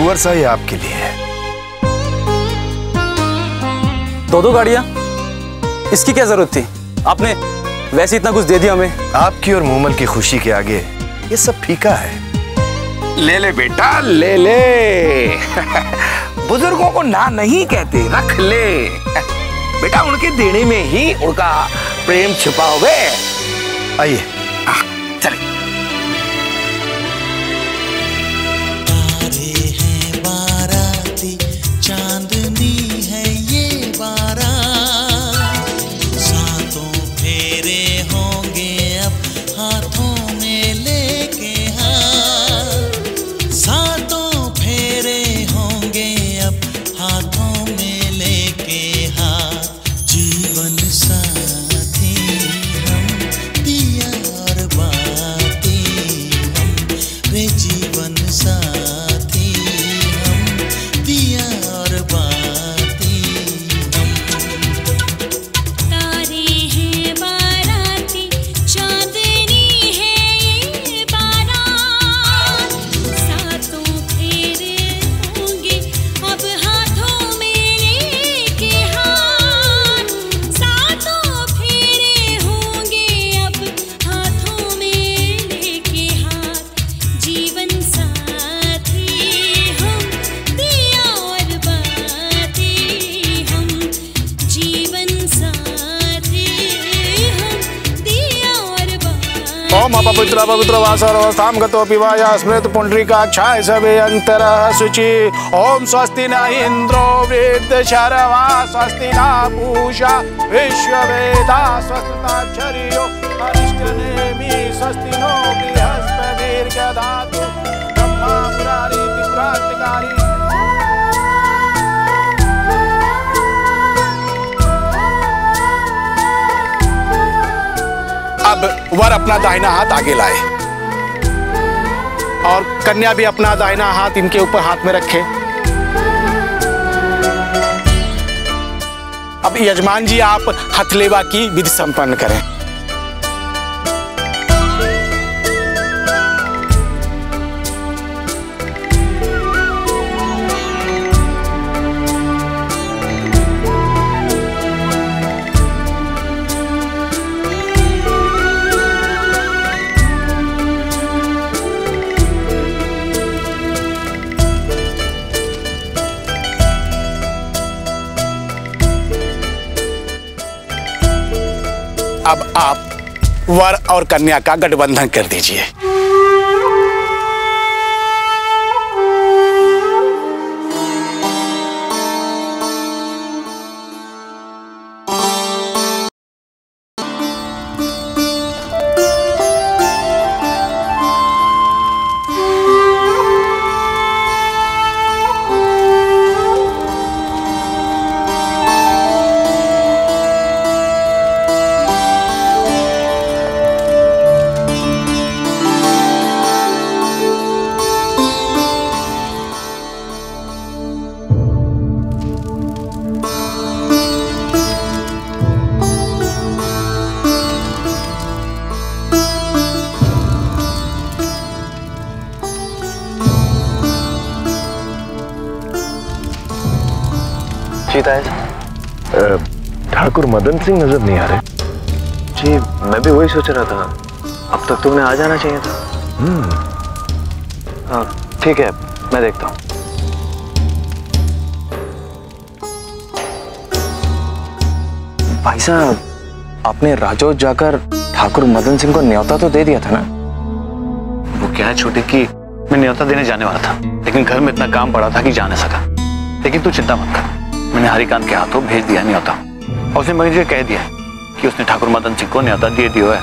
कुंवर सा ये आपके लिए है। दो गाड़ियां, इसकी क्या जरूरत थी? आपने वैसे इतना कुछ दे दिया हमें। आपकी और मूमल की खुशी के आगे ये सब फीका है। ले ले बेटा ले ले। बुजुर्गों को ना नहीं कहते, रख ले बेटा, उनके देने में ही उनका प्रेम छुपा होगा। आइए चले। तारे हैं बाराती, चांदनी है ये बारात, सातों फेरे होंगे अब हाथों में लेके हाथ, सातों फेरे होंगे अब हाथों में लेके हाथ, जीवन साथी हम दिया और बाती हम, रे जीवन साथी हम दिया और बाती हम। तारे हैं बाराती, चांदनी है ये बारात, सातों फेरे होंगे अब हाथों में लेके हाथ, सातों फेरे होंगे अब हाथों में लेके हाथ, जीवन साथी हम दिया और बाती हम, जीवन साथी हम दिया और बाती। ओम अपवित्र पवित्र वासरवस्थाम गतो पिवाया स्मृत पुंडरीकाक्षाय सवे अंतरः शुचि। ओम स्वस्ति न इंद्रो वृद्धशरवा स्वस्ति न पूषा विश्ववेदा स्वस्तिताक्षरियो अरिष्टनेमि स्वस्ति नो बृहस्पतिर्दधातु ब्रह्मा पुरारी त्रिपुरांतकारी। अब वर अपना दाहिना हाथ आगे लाए और कन्या भी अपना दाहिना हाथ इनके ऊपर हाथ में रखे। अब यजमान जी आप हथलेवा की विधि संपन्न करें। अब आप वर और कन्या का गठबंधन कर दीजिए। ठाकुर मदन सिंह नजर नहीं आ रहे। जी मैं भी वही सोच रहा था, अब तक तो उन्हें आ जाना चाहिए था। हाँ ठीक है, मैं देखता हूँ। भाई साहब, आपने राजौर जाकर ठाकुर मदन सिंह को न्योता तो दे दिया था ना? वो क्या है छोटे कि मैं न्योता देने जाने वाला था, लेकिन घर में इतना काम पड़ा था कि जा नहीं सका। लेकिन तू चिंता मत कर, मैंने हरिकांत के हाथों भेज दिया न्योता, और उसने मुझे कह दिया कि उसने ठाकुर मदन सिंह को न्योता दे दिया है।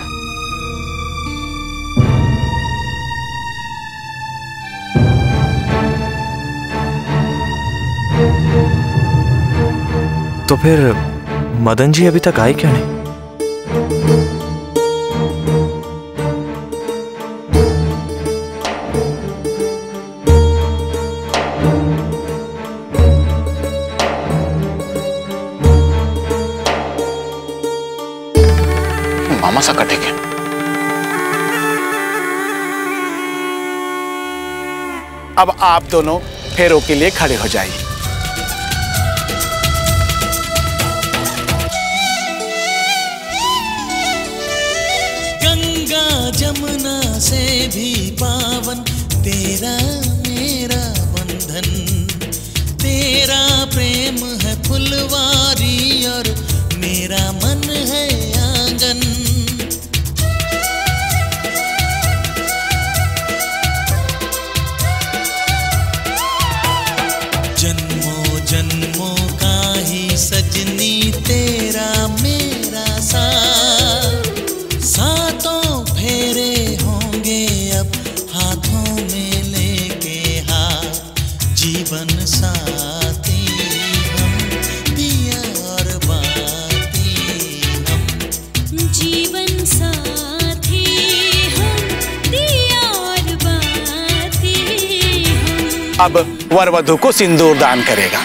तो फिर मदन जी अभी तक आए क्यों नहीं? मामा सा कटेंगे। अब आप दोनों फेरों के लिए खड़े हो जाइए। गंगा जमुना से भी पावन तेरा मेरा बंधन, तेरा प्रेम है फुलवारी और मेरा मन है आंगन। जन्मों जन्मों का ही सजनी तेरा मेरा साथ, सातों फेरे होंगे अब हाथों में लेके हाथ, जीवन साथी हम दिया और बाती हम, जीवन साथी हम दिया और बाती हम। अब वर वधु को सिंदूर दान करेगा।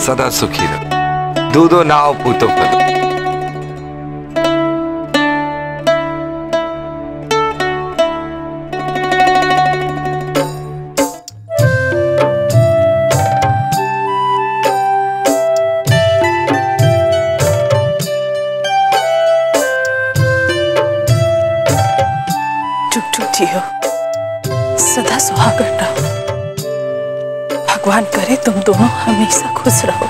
सदा सुखी रहो, दूधो नाव पूतो फल। जुग जुग जियो, सदा सुहागन रहो। भगवान करे तुम दोनों हमेशा खुश रहो।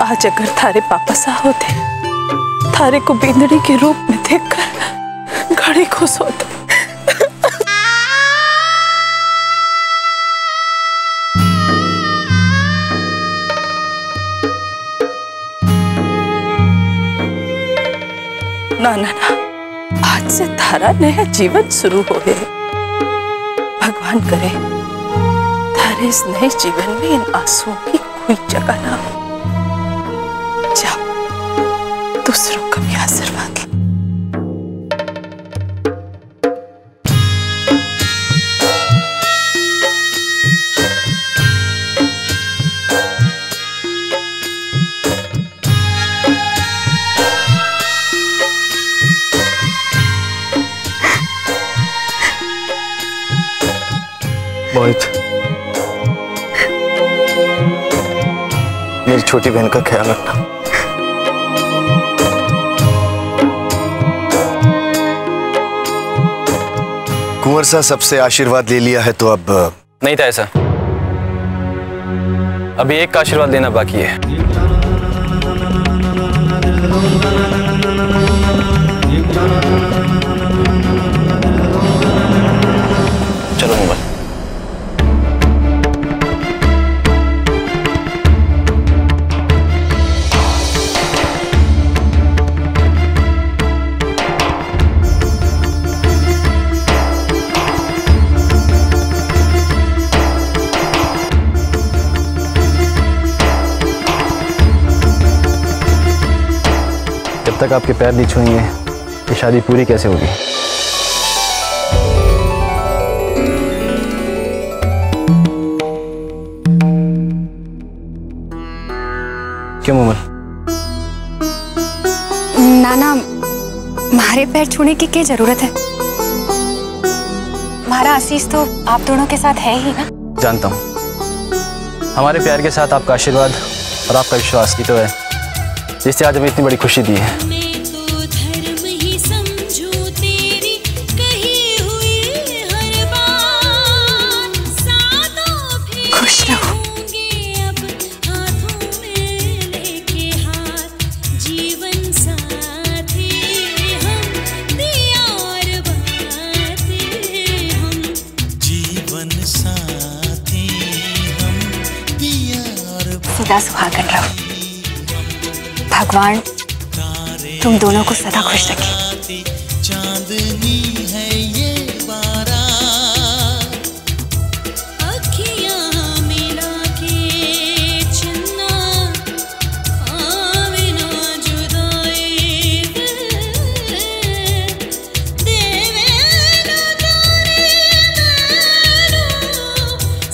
आज अगर थारे पापा सा होते, थारे को बिंदड़ी के रूप में देखकर घड़ी खुश होते। ना ना ना, आज से थारा नया जीवन शुरू हो गया। भगवान करे इस नए जीवन में इन आंसुओं की कोई जगह ना हो। जाओ दूसरों का भी आशीर्वाद लो। मोहित, मेरी छोटी बहन का ख्याल रखना। कुंवर सा सबसे आशीर्वाद ले लिया है तो अब नहीं था ऐसा, अभी एक का आशीर्वाद लेना बाकी है। चलो मोबाइल। जब तक आपके पैर नहीं छूएंगे ये शादी पूरी कैसे होगी? क्यों मोमल? नाना, हमारे पैर छूने की क्या जरूरत है? हमारा आशीष तो आप दोनों के साथ है ही ना। जानता हूँ, हमारे प्यार के साथ आपका आशीर्वाद और आपका विश्वास ही तो है जिससे आज हमें इतनी बड़ी खुशी दी है। खुश रहो। सदा सुहागन रहो। भगवान तुम दोनों को सदा खुश रखे। चांदनी है ये बारात, अखियां मिला के चन्ना आवे ना जुदाई देवे ना जाने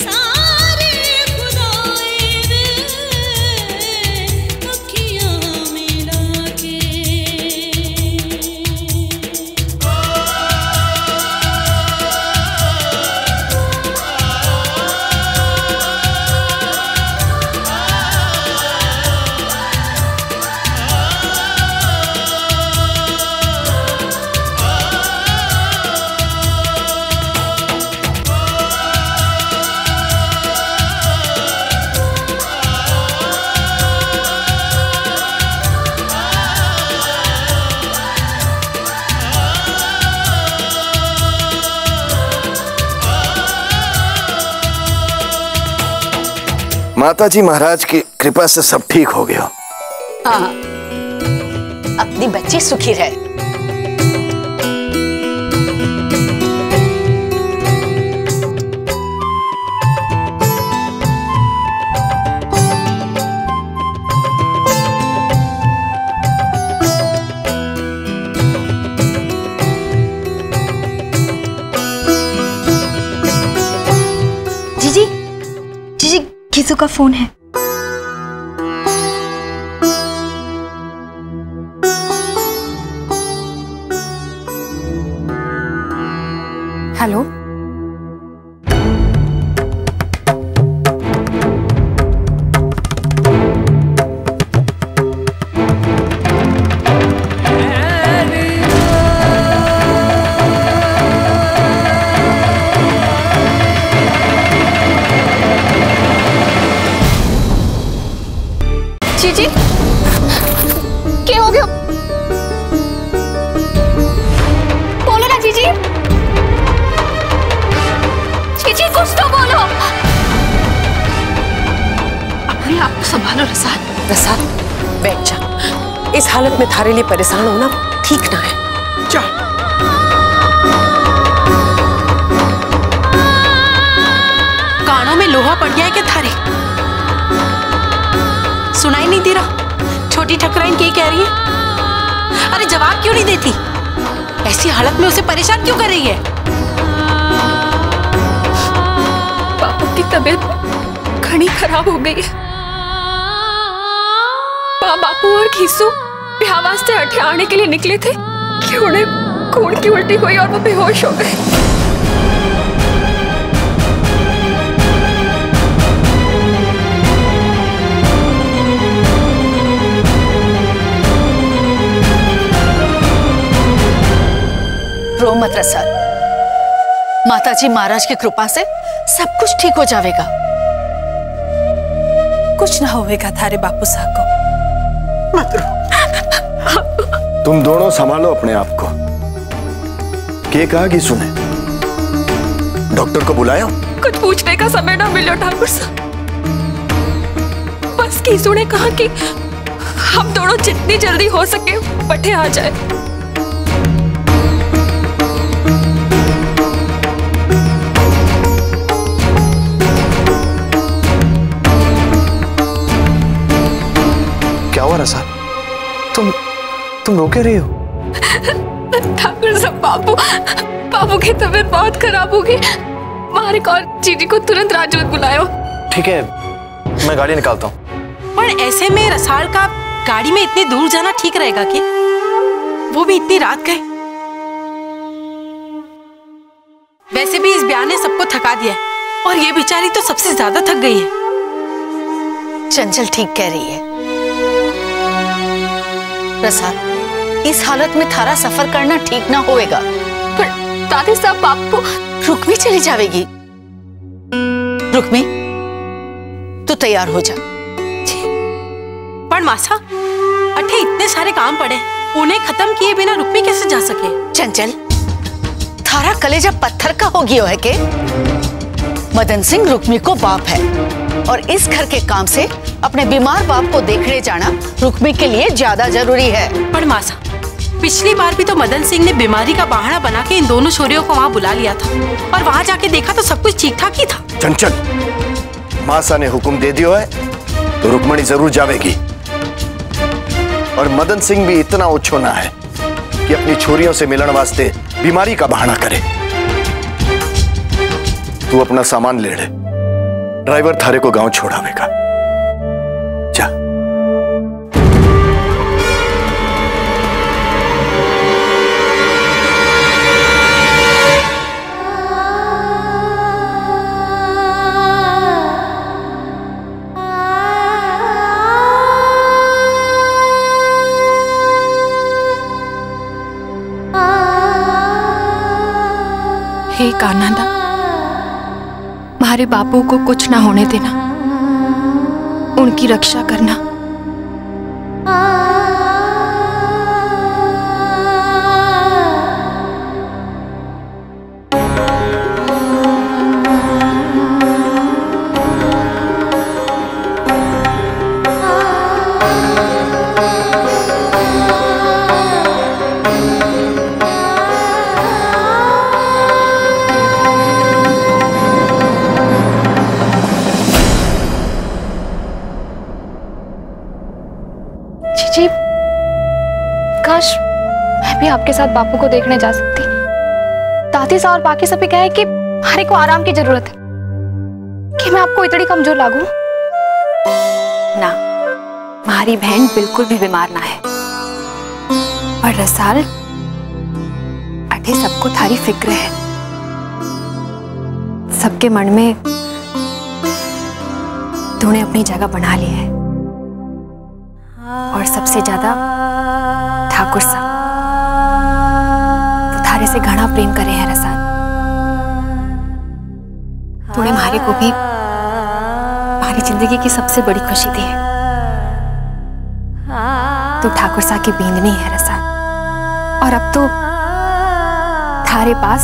सारे खुदाई अखियां मिला के। माता जी महाराज की कृपा से सब ठीक हो गया। हाँ, अपनी बच्ची सुखी रहे। जीजी, जीजी घीसू का फोन है। हेलो, जीजी क्या हो गया? बोलो ना जीजी, जीजी कुछ तो बोलो। अपने आप को संभालो रसाल। रसाल बैठ जा, इस हालत में थारे लिए परेशान होना ठीक ना है। जा। कानों में लोहा पड़ गया है क्या थारे? सुनाई नहीं दे रहा? छोटी ठकुराइन क्या कह रही है? अरे जवाब क्यों नहीं देती? ऐसी हालत में उसे परेशान क्यों कर रही है? पापा की तबीयत घनी खराब हो गई है। बापू और खीसू ब्याह वास्ते हटे आने के लिए निकले थे कि उन्हें खून की उल्टी हुई और वो बेहोश हो गए। रो मत रसाल, माताजी महाराज की कृपा से सब कुछ ठीक हो जाएगा। कुछ ना होएगा थारे बापू साहब को। मत रो। तुम दोनों संभालो अपने आप को। क्या कहा कि सुने? डॉक्टर को बुलाया? कुछ पूछने का समय ना मिला ठाकुर साहब। बस कीसू ने कहा कि हम दोनों जितनी जल्दी हो सके बटे आ जाए। क्या हुआ रसाल? तुम रो के रही हो? ठाकुर साहब, बाबू की तबीयत बहुत खराब होगी। मारिक और जीजी को तुरंत राजूत बुलाओ। ठीक है, मैं गाड़ी निकालता हूँ। पर ऐसे में रसाल का गाड़ी में इतनी दूर जाना ठीक रहेगा कि? वो भी इतनी रात गए। वैसे भी इस ब्याह ने सबको थका दिया है और ये बेचारी तो सबसे ज्यादा थक गई है। चंचल ठीक कह रही है। रसाल, इस हालत में थारा सफर करना ठीक ना होएगा। पर दादी साहब, बापू रुक्मी चली जाएगी। रुक्मी, तू तैयार हो जा। पर मासा, अठे इतने सारे काम पड़े, उन्हें खत्म किए बिना रुक्मी कैसे जा सके? चंचल, थारा कलेजा पत्थर का हो गया है के? मदन सिंह रुक्मी को बाप है और इस घर के काम से अपने बीमार बाप को देखने जाना रुक्मी के लिए ज्यादा जरूरी है। पर मासा, पिछली बार भी तो मदन सिंह ने बीमारी का बहाना बना के इन दोनों छोरियों को वहाँ बुला लिया था और वहाँ जाके देखा तो सब कुछ ठीक ठाक ही था। चंचल, मासा ने हुक्म दे दियो है तो रुक्मणी जरूर जावेगी। और मदन सिंह भी इतना उछोना है कि अपनी छोरियों से मिलने वास्ते बीमारी का बहाना करे। तू अपना सामान ले ले, ड्राइवर थारे को गांव छोड़ावेगा। जा। हे कान्हा, हमारे बापू को कुछ ना होने देना, उनकी रक्षा करना। जी, काश मैं भी आपके साथ बापू को देखने जा सकती। दादी सा और बाकी सभी कहे कि हमारे को आराम की जरूरत है, कि मैं आपको इतनी कमजोर लागू। ना, हमारी बहन बिल्कुल भी बीमार ना है। और रसाल, अठे सबको थारी फिक्र है। सबके मन में तूने अपनी जगह बना ली है। और सबसे ज्यादा ठाकुर सा वो थारे से घना प्रेम करे हैं रसाल। तूने मारे को भी हमारी जिंदगी की सबसे बड़ी खुशी दी है। तू ठाकुर सा की बींदनी है रसाल। और अब तो थारे पास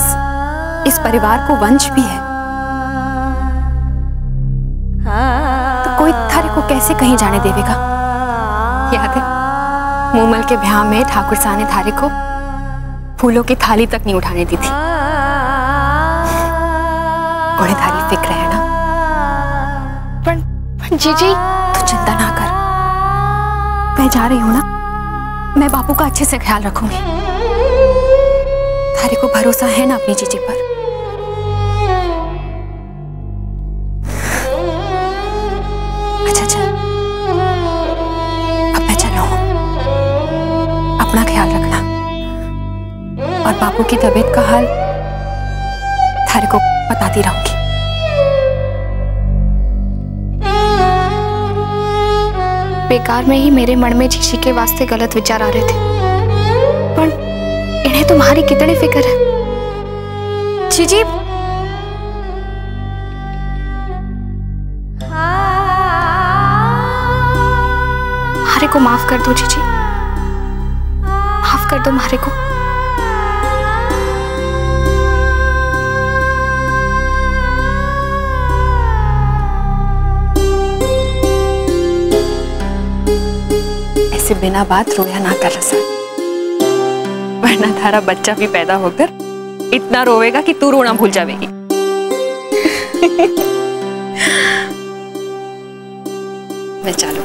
इस परिवार को वंश भी है, तो कोई थारे को कैसे कहीं जाने देवेगा। याद है मूमल के ब्याह में ठाकुर साहब ने थारे को फूलों की थाली तक नहीं उठाने दी थी। उन्हें थारी फिक्र है ना। पर जीजी, तू चिंता ना कर, मैं जा रही हूं ना। मैं बापू का अच्छे से ख्याल रखूंगी। थारे को भरोसा है ना अपनी जीजी पर। अच्छा चल, अब मैं चलूं। अपना ख्याल रखना और बापू की तबीयत का हाल थारे को बताती रहूंगी। बेकार में ही मेरे मन में जीजी के वास्ते गलत विचार आ रहे थे, पर इन्हें तुम्हारी कितनी फिक्र है। जीजी, मारे को माफ कर दो जीजी, माफ कर दो मारे को। ऐसे बिना बात रोया ना कर रसा, वरना थारा बच्चा भी पैदा होकर इतना रोवेगा कि तू रोना भूल जाएगी। मैं चलो,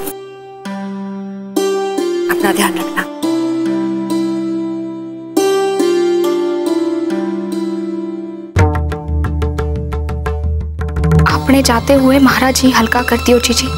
अपना ध्यान रखना। आपने जाते हुए महाराज जी हल्का कर दियो जीजी।